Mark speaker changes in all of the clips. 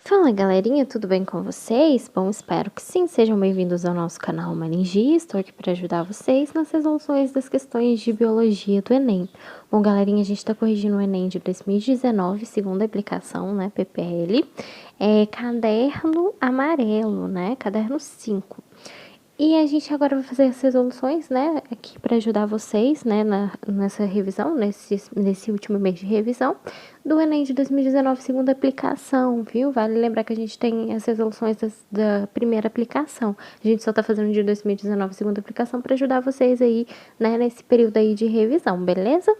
Speaker 1: Fala galerinha, tudo bem com vocês? Bom, espero que sim, sejam bem-vindos ao nosso canal Maringi. Estou aqui para ajudar vocês nas resoluções das questões de biologia do Enem. Bom galerinha, a gente está corrigindo o Enem de 2019, segunda aplicação, né, PPL, caderno amarelo, né, caderno 5. E a gente agora vai fazer as resoluções, né, aqui para ajudar vocês, né, nessa revisão, nesse último mês de revisão do Enem de 2019, segunda aplicação, viu? Vale lembrar que a gente tem as resoluções da primeira aplicação. A gente só tá fazendo de 2019, segunda aplicação, para ajudar vocês aí, né, nesse período aí de revisão, beleza?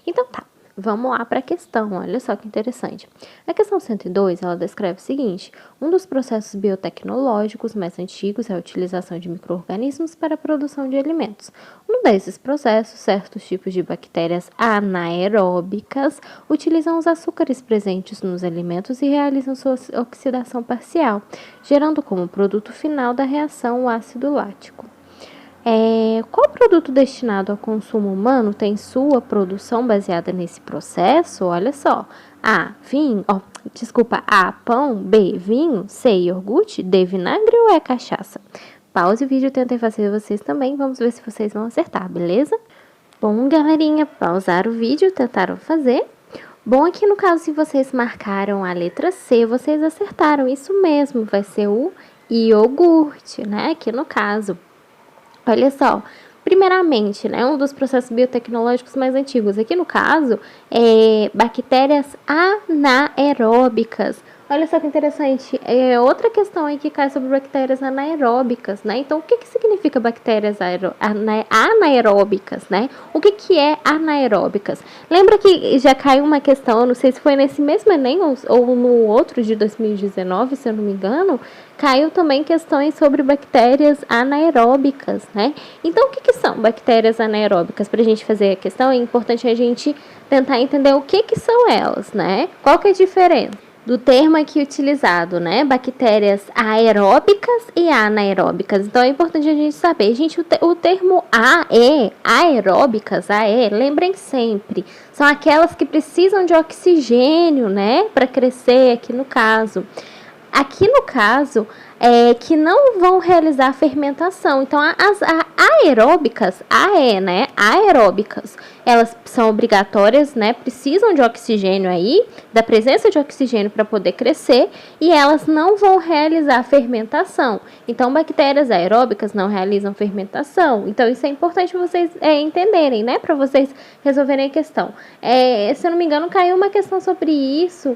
Speaker 1: Então tá. Vamos lá para a questão, olha só que interessante. A questão 102, ela descreve o seguinte: um dos processos biotecnológicos mais antigos é a utilização de micro-organismos para a produção de alimentos. Um desses processos, certos tipos de bactérias anaeróbicas utilizam os açúcares presentes nos alimentos e realizam sua oxidação parcial, gerando como produto final da reação o ácido lático. Qual produto destinado ao consumo humano tem sua produção baseada nesse processo? Olha só. A, pão, B, vinho, C, iogurte, D, vinagre ou é cachaça? Pause o vídeo, tentem fazer vocês também, vamos ver se vocês vão acertar, beleza? Bom, galerinha, pausaram o vídeo, tentaram fazer. Bom, aqui no caso, se vocês marcaram a letra C, vocês acertaram, isso mesmo, vai ser o iogurte, né? Aqui no caso. Olha só, primeiramente, né, um dos processos biotecnológicos mais antigos, aqui no caso, bactérias anaeróbicas. Olha só que interessante, outra questão aí que cai sobre bactérias anaeróbicas, né? Então, o que significa bactérias anaeróbicas, né? O que é anaeróbicas? Lembra que já caiu uma questão, não sei se foi nesse mesmo Enem ou no outro de 2019, se eu não me engano, caiu também questões sobre bactérias anaeróbicas, né? Então, o que são bactérias anaeróbicas? Para a gente fazer a questão, é importante a gente tentar entender o que são elas, né? Qual que é a diferença do termo aqui utilizado, né? Bactérias aeróbicas e anaeróbicas. Então, é importante a gente saber. Gente, o termo aeróbicas, lembrem sempre, são aquelas que precisam de oxigênio, né? Para crescer, aqui no caso. Aqui no caso, que não vão realizar fermentação. Então, as aeróbicas, aeróbicas, elas são obrigatórias, né? Precisam de oxigênio aí, da presença de oxigênio para poder crescer, e elas não vão realizar fermentação. Então, bactérias aeróbicas não realizam fermentação. Então, isso é importante vocês entenderem, né? Para vocês resolverem a questão. Se eu não me engano, caiu uma questão sobre isso.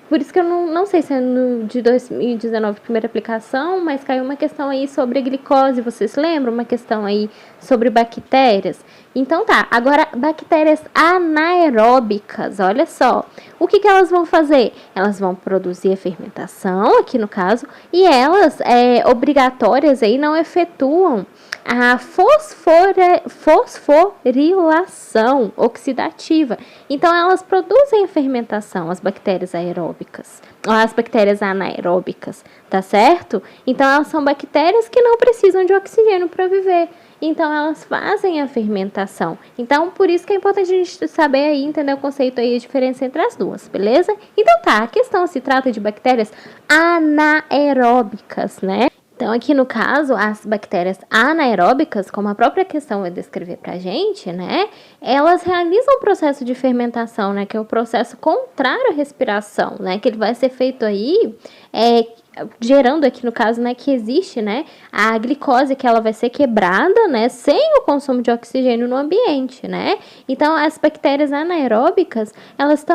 Speaker 1: Por isso que eu não sei se é no de 2019 primeira aplicação, mas caiu uma questão aí sobre a glicose, vocês lembram? Uma questão aí sobre bactérias. Então tá, agora bactérias anaeróbicas, olha só, o que elas vão fazer? Elas vão produzir a fermentação, aqui no caso, e elas, obrigatórias aí, não efetuam a fosforilação oxidativa. Então, elas produzem a fermentação, as bactérias aeróbicas, as bactérias anaeróbicas, tá certo? Então, elas são bactérias que não precisam de oxigênio para viver. Então, elas fazem a fermentação. Então, por isso que é importante a gente saber aí, entender o conceito aí, a diferença entre as duas, beleza? Então, tá, a questão se trata de bactérias anaeróbicas, né? Então, aqui no caso, as bactérias anaeróbicas, como a própria questão vai descrever pra gente, né? Elas realizam o processo de fermentação, né? Que é o processo contrário à respiração, né? Que ele vai ser feito aí, gerando aqui no caso, né? Que existe, né? A glicose que ela vai ser quebrada, né? Sem o consumo de oxigênio no ambiente, né? Então, as bactérias anaeróbicas, elas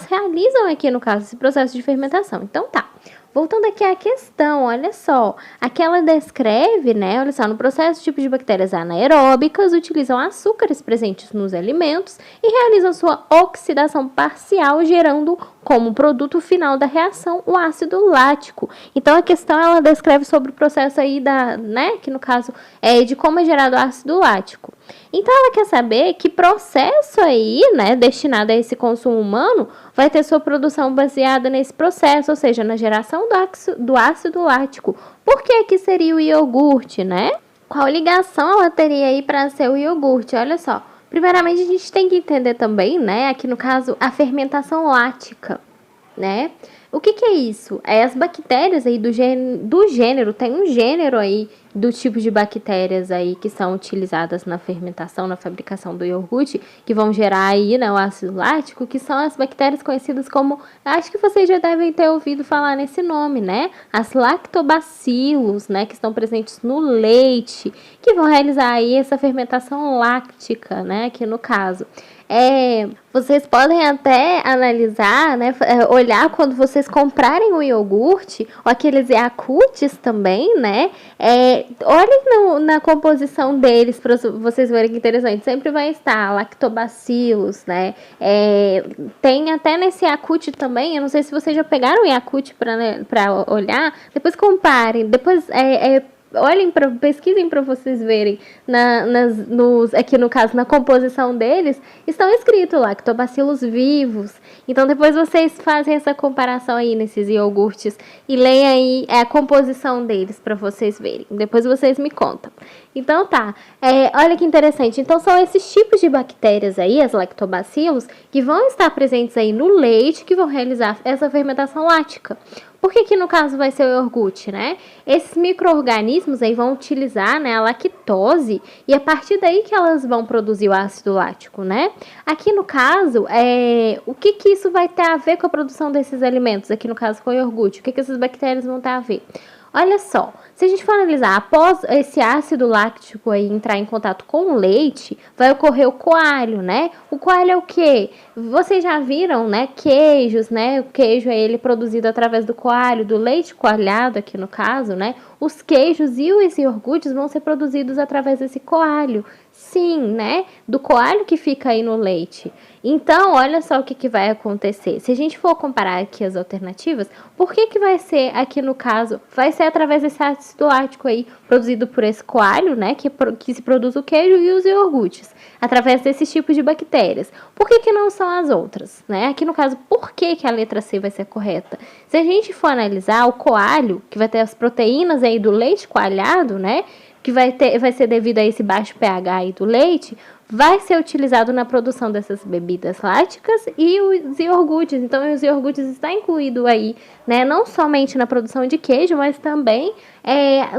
Speaker 1: realizam aqui no caso esse processo de fermentação. Então, tá. Voltando aqui à questão, olha só, aqui ela descreve, né, olha só, no processo, tipos de bactérias anaeróbicas utilizam açúcares presentes nos alimentos e realizam sua oxidação parcial, gerando como produto final da reação o ácido lático. Então, a questão, ela descreve sobre o processo aí que no caso é de como é gerado o ácido lático. Então, ela quer saber que processo aí, né, destinado a esse consumo humano, vai ter sua produção baseada nesse processo, ou seja, na geração do ácido lático. Por que seria o iogurte, né? Qual ligação ela teria aí para ser o iogurte? Olha só. Primeiramente, a gente tem que entender também, né, aqui no caso, a fermentação lática, né? O que é isso? É as bactérias aí do gênero, tem um gênero aí do tipo de bactérias aí que são utilizadas na fermentação, na fabricação do iogurte, que vão gerar aí, né, o ácido lático, que são as bactérias conhecidas como, acho que vocês já devem ter ouvido falar nesse nome, né? As lactobacilos, né, que estão presentes no leite, que vão realizar aí essa fermentação láctica, né, aqui no caso. Vocês podem até analisar, né, olhar quando vocês comprarem o iogurte, ou aqueles Yakults também, né, olhem na composição deles para vocês verem que interessante, sempre vai estar lactobacilos, né, tem até nesse Yakult também, eu não sei se vocês já pegaram o Yakult para olhar, depois comparem, depois olhem, pesquisem para vocês verem aqui no caso, na composição deles, estão escritos lactobacilos vivos. Então depois vocês fazem essa comparação aí nesses iogurtes e leem aí a composição deles para vocês verem. Depois vocês me contam. Então tá, olha que interessante. Então são esses tipos de bactérias aí, as lactobacilos, que vão estar presentes aí no leite, que vão realizar essa fermentação lática. Por que no caso vai ser o iogurte, né? Esses micro-organismos aí vão utilizar, né, a lactose e a partir daí que elas vão produzir o ácido lático, né? Aqui no caso, o que isso vai ter a ver com a produção desses alimentos? Aqui no caso com o iogurte, o que essas bactérias vão ter a ver? Olha só, se a gente for analisar, após esse ácido láctico aí entrar em contato com o leite, vai ocorrer o coalho, né? O coalho é o quê? Vocês já viram, né? Queijos, né? O queijo é ele produzido através do coalho, do leite coalhado aqui no caso, né? Os queijos e os iogurtes vão ser produzidos através desse coalho. Sim, né? Do coalho que fica aí no leite. Então, olha só o que vai acontecer. Se a gente for comparar aqui as alternativas, por que vai ser aqui no caso? Vai ser através desse ácido lático aí, produzido por esse coalho, né? Que se produz o queijo e os iogurtes. Através desses tipos de bactérias. Por que não são as outras, né? Aqui no caso, por que a letra C vai ser correta? Se a gente for analisar o coalho, que vai ter as proteínas aí do leite coalhado, né? Que vai ser devido a esse baixo pH aí do leite, vai ser utilizado na produção dessas bebidas láticas e os iogurtes. Então, os iogurtes está incluído aí, né? Não somente na produção de queijo, mas também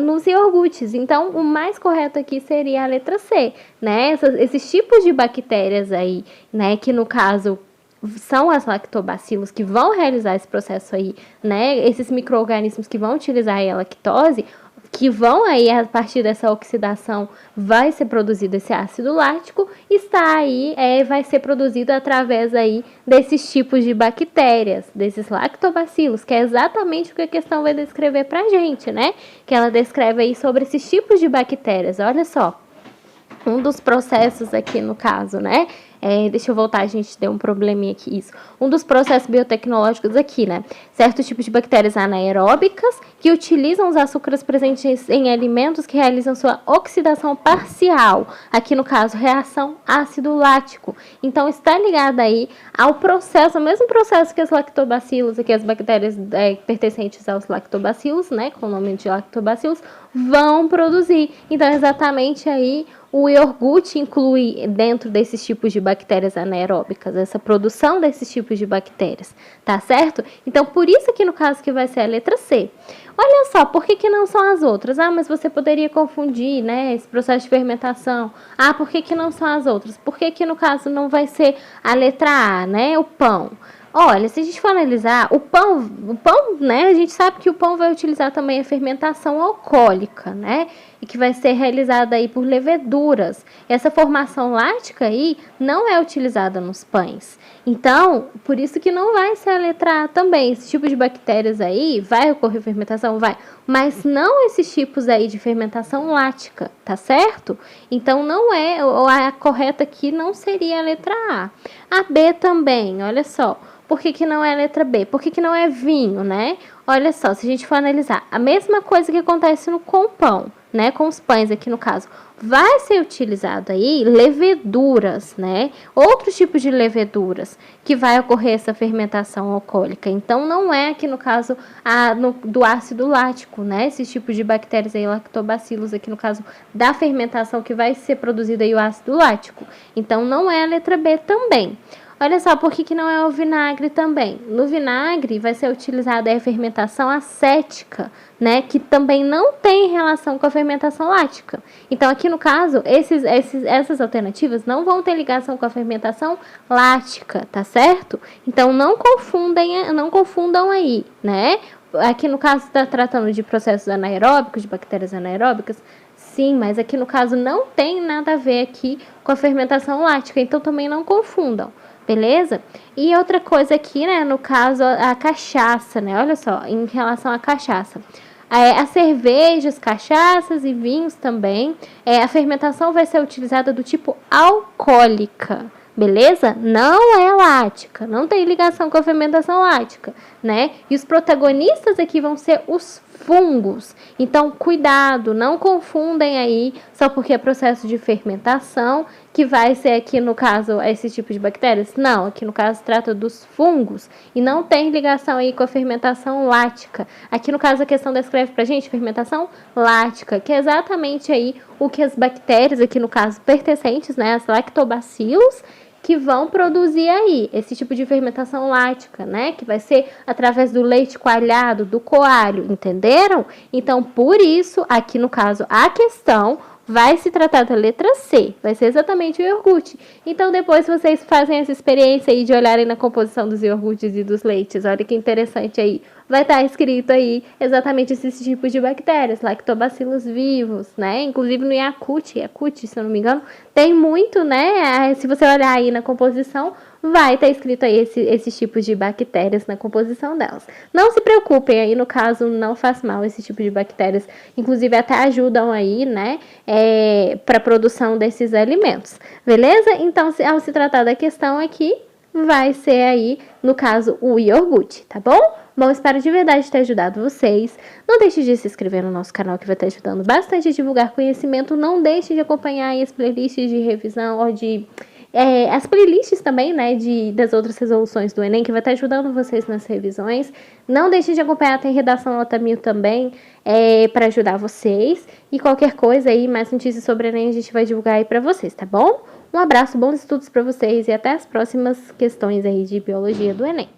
Speaker 1: nos iogurtes. Então, o mais correto aqui seria a letra C, né? Esses tipos de bactérias aí, né? Que no caso são as lactobacilos que vão realizar esse processo aí, né? Esses micro-organismos que vão utilizar a lactose, que vão aí, a partir dessa oxidação, vai ser produzido esse ácido lático, está aí, vai ser produzido através aí desses tipos de bactérias, desses lactobacilos, que é exatamente o que a questão vai descrever pra gente, né? Que ela descreve aí sobre esses tipos de bactérias, olha só. Um dos processos aqui no caso, né? Deixa eu voltar, a gente deu um probleminha aqui, isso. Um dos processos biotecnológicos aqui, né? Certos tipos de bactérias anaeróbicas que utilizam os açúcares presentes em alimentos que realizam sua oxidação parcial. Aqui no caso, reação ácido lático. Então, está ligada aí ao processo, o mesmo processo que as lactobacilos, aqui as bactérias pertencentes aos lactobacilos, né? Com o nome de lactobacilos, vão produzir. Então, exatamente aí, o iogurte inclui dentro desses tipos de bactérias anaeróbicas, essa produção desses tipos de bactérias, tá certo? Então, por isso que no caso que vai ser a letra C. Olha só, por que não são as outras? Ah, mas você poderia confundir, né, esse processo de fermentação. Ah, por que não são as outras? Por que no caso não vai ser a letra A, né, o pão? Olha, se a gente for analisar, o pão, né, a gente sabe que o pão vai utilizar também a fermentação alcoólica, né, e que vai ser realizada aí por leveduras. Essa formação lática aí não é utilizada nos pães. Então, por isso que não vai ser a letra A também. Esse tipo de bactérias aí, vai ocorrer fermentação? Vai. Mas não esses tipos aí de fermentação lática, tá certo? Então, não é, a correta aqui não seria a letra A. A B também, olha só. Por que não é a letra B? Por que não é vinho, né? Olha só, se a gente for analisar, a mesma coisa que acontece com o pão, né? Com os pães aqui no caso. Vai ser utilizado aí leveduras, né? Outros tipos de leveduras que vai ocorrer essa fermentação alcoólica. Então, não é aqui no caso do ácido lático, né? Esses tipos de bactérias aí, lactobacilos, aqui no caso da fermentação que vai ser produzido aí o ácido lático. Então, não é a letra B também. Olha só, por que não é o vinagre também? No vinagre vai ser utilizada a fermentação acética, né? Que também não tem relação com a fermentação lática. Então, aqui no caso, essas alternativas não vão ter ligação com a fermentação lática, tá certo? Então, não confundam aí, né? Aqui no caso está tratando de processos anaeróbicos, de bactérias anaeróbicas. Sim, mas aqui no caso não tem nada a ver aqui com a fermentação lática, então também não confundam, beleza? E outra coisa aqui, né, no caso, a cachaça, né, olha só, em relação à cachaça. As cervejas, cachaças e vinhos também, a fermentação vai ser utilizada do tipo alcoólica, beleza? Não é lática, não tem ligação com a fermentação lática, né? E os protagonistas aqui vão ser os fungos. Então, cuidado, não confundem aí, só porque é processo de fermentação, que vai ser aqui no caso esse tipo de bactérias. Não, aqui no caso trata dos fungos e não tem ligação aí com a fermentação lática. Aqui no caso a questão descreve pra gente fermentação lática, que é exatamente aí o que as bactérias, aqui no caso pertencentes, né, as lactobacilos, que vão produzir aí esse tipo de fermentação lática, né? Que vai ser através do leite coalhado, do coalho, entenderam? Então, por isso, aqui no caso, a questão vai se tratar da letra C, vai ser exatamente o iogurte. Então, depois vocês fazem essa experiência aí de olharem na composição dos iogurtes e dos leites. Olha que interessante aí. Vai estar escrito aí exatamente esses tipos de bactérias, lactobacilos vivos, né? Inclusive no Yakult, se eu não me engano, tem muito, né? Se você olhar aí na composição, vai estar escrito aí esses tipos de bactérias na composição delas. Não se preocupem aí, no caso, não faz mal esse tipo de bactérias. Inclusive, até ajudam aí, né? Para a produção desses alimentos. Beleza? Então, ao se tratar da questão aqui, vai ser aí, no caso, o iogurte, tá bom? Bom, espero de verdade ter ajudado vocês. Não deixe de se inscrever no nosso canal, que vai estar ajudando bastante a divulgar conhecimento. Não deixe de acompanhar aí as playlists de revisão, ou de... as playlists também, né, das outras resoluções do Enem, que vai estar ajudando vocês nas revisões. Não deixem de acompanhar, tem redação nota 1000 também, para ajudar vocês. E qualquer coisa aí, mais notícias sobre o Enem, a gente vai divulgar aí para vocês, tá bom? Um abraço, bons estudos para vocês e até as próximas questões aí de biologia do Enem.